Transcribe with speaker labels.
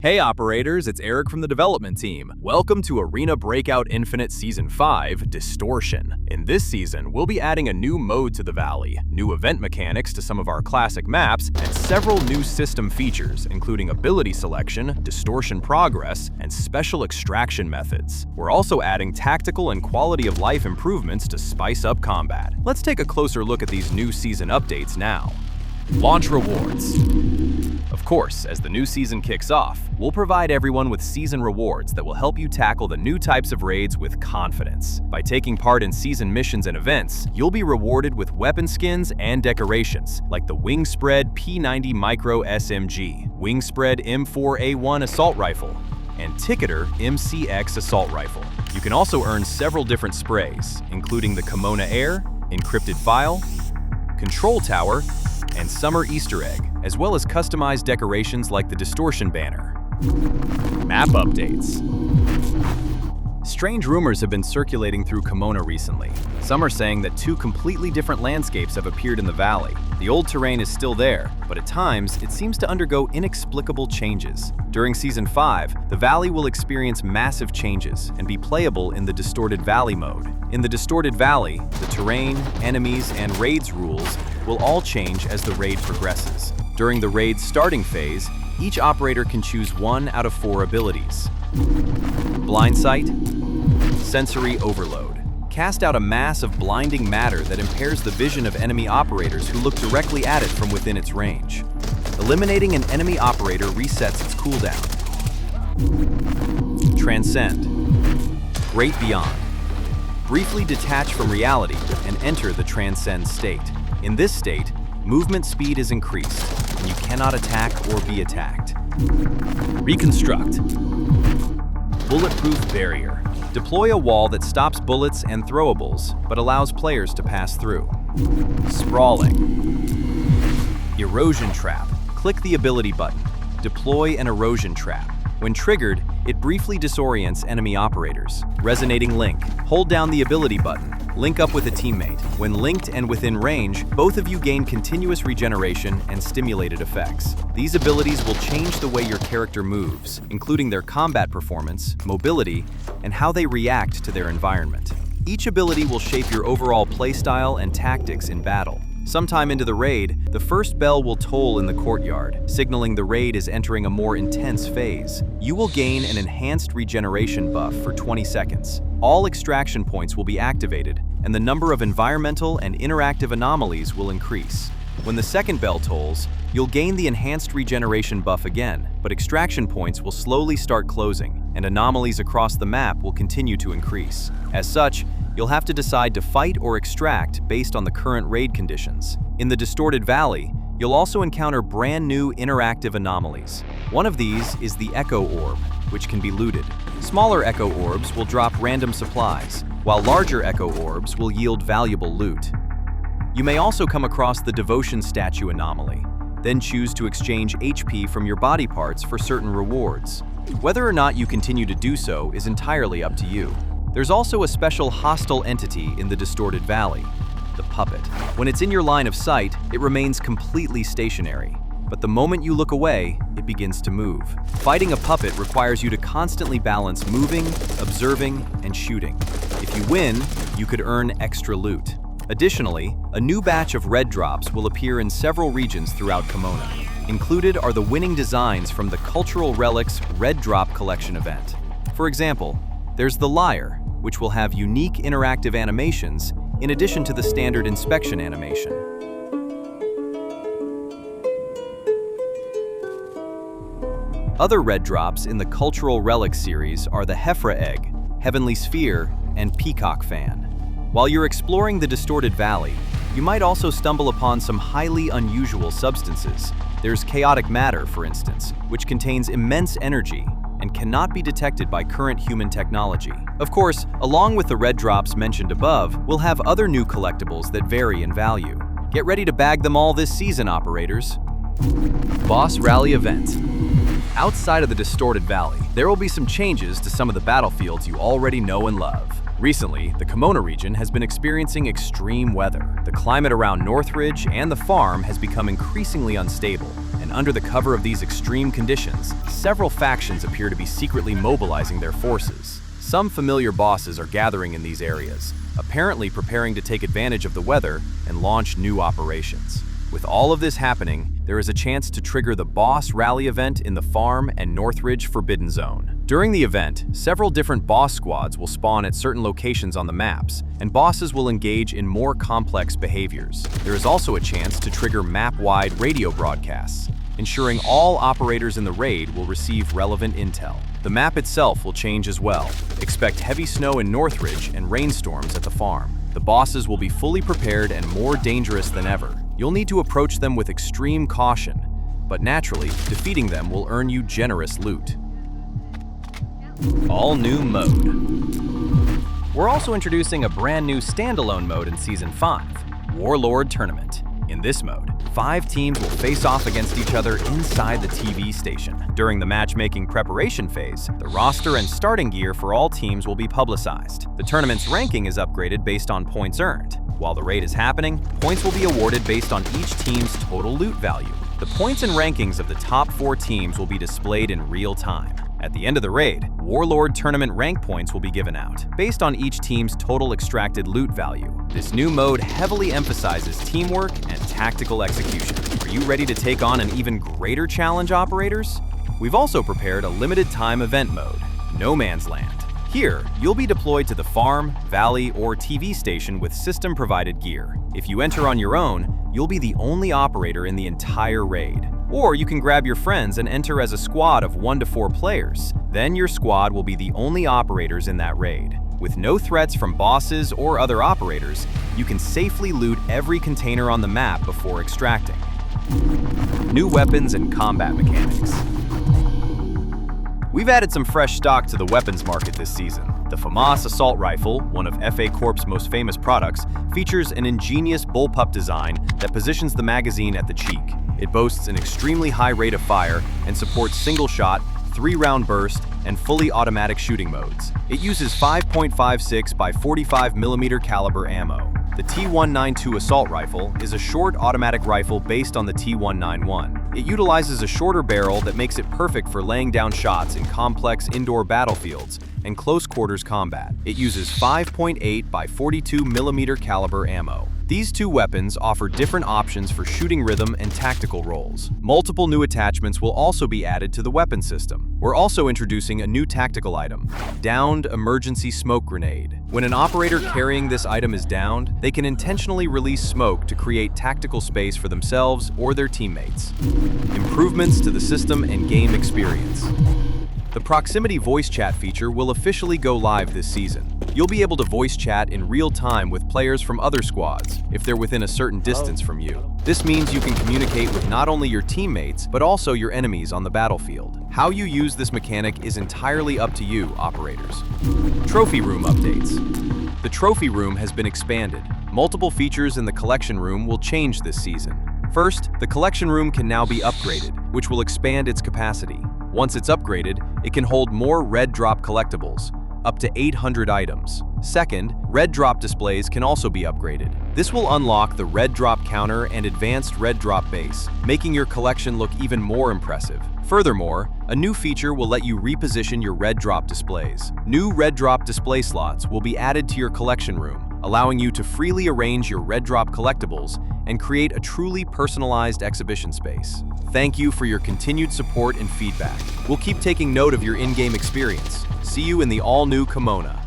Speaker 1: Hey operators, it's Eric from the development team. Welcome to Arena Breakout Infinite Season 5, Distortion. In this season, we'll be adding a new mode to the Valley, new event mechanics to some of our classic maps, and several new system features, including ability selection, distortion progress, and special extraction methods. We're also adding tactical and quality of life improvements to spice up combat. Let's take a closer look at these new season updates now. Launch rewards. Of course, as the new season kicks off, we'll provide everyone with season rewards that will help you tackle the new types of raids with confidence. By taking part in season missions and events, you'll be rewarded with weapon skins and decorations, like the Wingspread P90 Micro SMG, Wingspread M4A1 Assault Rifle, and Ticketer MCX Assault Rifle. You can also earn several different sprays, including the Kimona Air, Encrypted File, Control Tower, and Summer Easter Egg, as well as customized decorations like the Distortion banner. Map updates. Strange rumors have been circulating through Kimona recently. Some are saying that two completely different landscapes have appeared in the valley. The old terrain is still there, but at times it seems to undergo inexplicable changes. During Season 5, the valley will experience massive changes and be playable in the Distorted Valley mode. In the Distorted Valley, the terrain, enemies, and raids rules will all change as the raid progresses. During the raid's starting phase, each operator can choose 1 out of 4 abilities. Blind Sight, Sensory Overload. Cast out a mass of blinding matter that impairs the vision of enemy operators who look directly at it from within its range. Eliminating an enemy operator resets its cooldown. Transcend, Great Beyond. Briefly detach from reality and enter the Transcend state. In this state, movement speed is increased, and you cannot attack or be attacked. Reconstruct, Bulletproof Barrier. Deploy a wall that stops bullets and throwables, but allows players to pass through. Sprawling, Erosion Trap. Click the ability button. Deploy an erosion trap. When triggered, it briefly disorients enemy operators. Resonating Link. Hold down the ability button. Link up with a teammate. When linked and within range, both of you gain continuous regeneration and stimulated effects. These abilities will change the way your character moves, including their combat performance, mobility, and how they react to their environment. Each ability will shape your overall playstyle and tactics in battle. Sometime into the raid, the first bell will toll in the courtyard, signaling the raid is entering a more intense phase. You will gain an enhanced regeneration buff for 20 seconds. All extraction points will be activated, and the number of environmental and interactive anomalies will increase. When the second bell tolls, you'll gain the enhanced regeneration buff again, but extraction points will slowly start closing, and anomalies across the map will continue to increase. As such, you'll have to decide to fight or extract based on the current raid conditions. In the Distorted Valley, you'll also encounter brand new interactive anomalies. One of these is the Echo Orb, which can be looted. Smaller Echo Orbs will drop random supplies, while larger Echo Orbs will yield valuable loot. You may also come across the Devotion Statue anomaly, then choose to exchange HP from your body parts for certain rewards. Whether or not you continue to do so is entirely up to you. There's also a special hostile entity in the Distorted Valley, the Puppet. When it's in your line of sight, it remains completely stationary. But the moment you look away, it begins to move. Fighting a puppet requires you to constantly balance moving, observing, and shooting. If you win, you could earn extra loot. Additionally, a new batch of red drops will appear in several regions throughout Kimona. Included are the winning designs from the Cultural Relics Red Drop Collection event. For example, there's the Lyre, which will have unique interactive animations in addition to the standard inspection animation. Other red drops in the Cultural Relics series are the Hefra Egg, Heavenly Sphere, and Peacock Fan. While you're exploring the Distorted Valley, you might also stumble upon some highly unusual substances. There's chaotic matter, for instance, which contains immense energy and cannot be detected by current human technology. Of course, along with the red drops mentioned above, we'll have other new collectibles that vary in value. Get ready to bag them all this season, operators. Boss Rally Event. Outside of the Distorted Valley, there will be some changes to some of the battlefields you already know and love. Recently, the Kimona region has been experiencing extreme weather. The climate around Northridge and the farm has become increasingly unstable, and And under the cover of these extreme conditions, several factions appear to be secretly mobilizing their forces. Some familiar bosses are gathering in these areas, apparently preparing to take advantage of the weather and launch new operations. With all of this happening, there is a chance to trigger the boss rally event in the Farm and Northridge Forbidden Zone. During the event, several different boss squads will spawn at certain locations on the maps, and bosses will engage in more complex behaviors. There is also a chance to trigger map-wide radio broadcasts, ensuring all operators in the raid will receive relevant intel. The map itself will change as well. Expect heavy snow in Northridge and rainstorms at the farm. The bosses will be fully prepared and more dangerous than ever. You'll need to approach them with extreme caution, but naturally, defeating them will earn you generous loot. All new mode. We're also introducing a brand new standalone mode in Season 5, Warlord Tournament. In this mode, 5 teams will face off against each other inside the TV station. During the matchmaking preparation phase, the roster and starting gear for all teams will be publicized. The tournament's ranking is upgraded based on points earned. While the raid is happening, points will be awarded based on each team's total loot value. The points and rankings of the top 4 teams will be displayed in real time. At the end of the raid, Warlord Tournament rank points will be given out, based on each team's total extracted loot value. This new mode heavily emphasizes teamwork and tactical execution. Are you ready to take on an even greater challenge, operators? We've also prepared a limited-time event mode, No Man's Land. Here, you'll be deployed to the farm, valley, or TV station with system-provided gear. If you enter on your own, you'll be the only operator in the entire raid. Or you can grab your friends and enter as a squad of 1 to 4 players. Then your squad will be the only operators in that raid. With no threats from bosses or other operators, you can safely loot every container on the map before extracting. New weapons and combat mechanics. We've added some fresh stock to the weapons market this season. The FAMAS assault rifle, one of FA Corp's most famous products, features an ingenious bullpup design that positions the magazine at the cheek. It boasts an extremely high rate of fire and supports single-shot, 3-round burst, and fully automatic shooting modes. It uses 5.56 by 45mm caliber ammo. The T192 assault rifle is a short automatic rifle based on the T191. It utilizes a shorter barrel that makes it perfect for laying down shots in complex indoor battlefields and close quarters combat. It uses 5.8 by 42mm caliber ammo. These two weapons offer different options for shooting rhythm and tactical roles. Multiple new attachments will also be added to the weapon system. We're also introducing a new tactical item, Downed Emergency Smoke Grenade. When an operator carrying this item is downed, they can intentionally release smoke to create tactical space for themselves or their teammates. Improvements to the system and game experience. The proximity voice chat feature will officially go live this season. You'll be able to voice chat in real time with players from other squads if they're within a certain distance from you. This means you can communicate with not only your teammates, but also your enemies on the battlefield. How you use this mechanic is entirely up to you, operators. Trophy Room updates. The Trophy Room has been expanded. Multiple features in the Collection Room will change this season. First, the Collection Room can now be upgraded, which will expand its capacity. Once it's upgraded, it can hold more red drop collectibles, up to 800 items. Second, red drop displays can also be upgraded. This will unlock the red drop counter and advanced red drop base, making your collection look even more impressive. Furthermore, a new feature will let you reposition your red drop displays. New red drop display slots will be added to your collection room, allowing you to freely arrange your red drop collectibles and create a truly personalized exhibition space. Thank you for your continued support and feedback. We'll keep taking note of your in-game experience. See you in the all-new Kimona.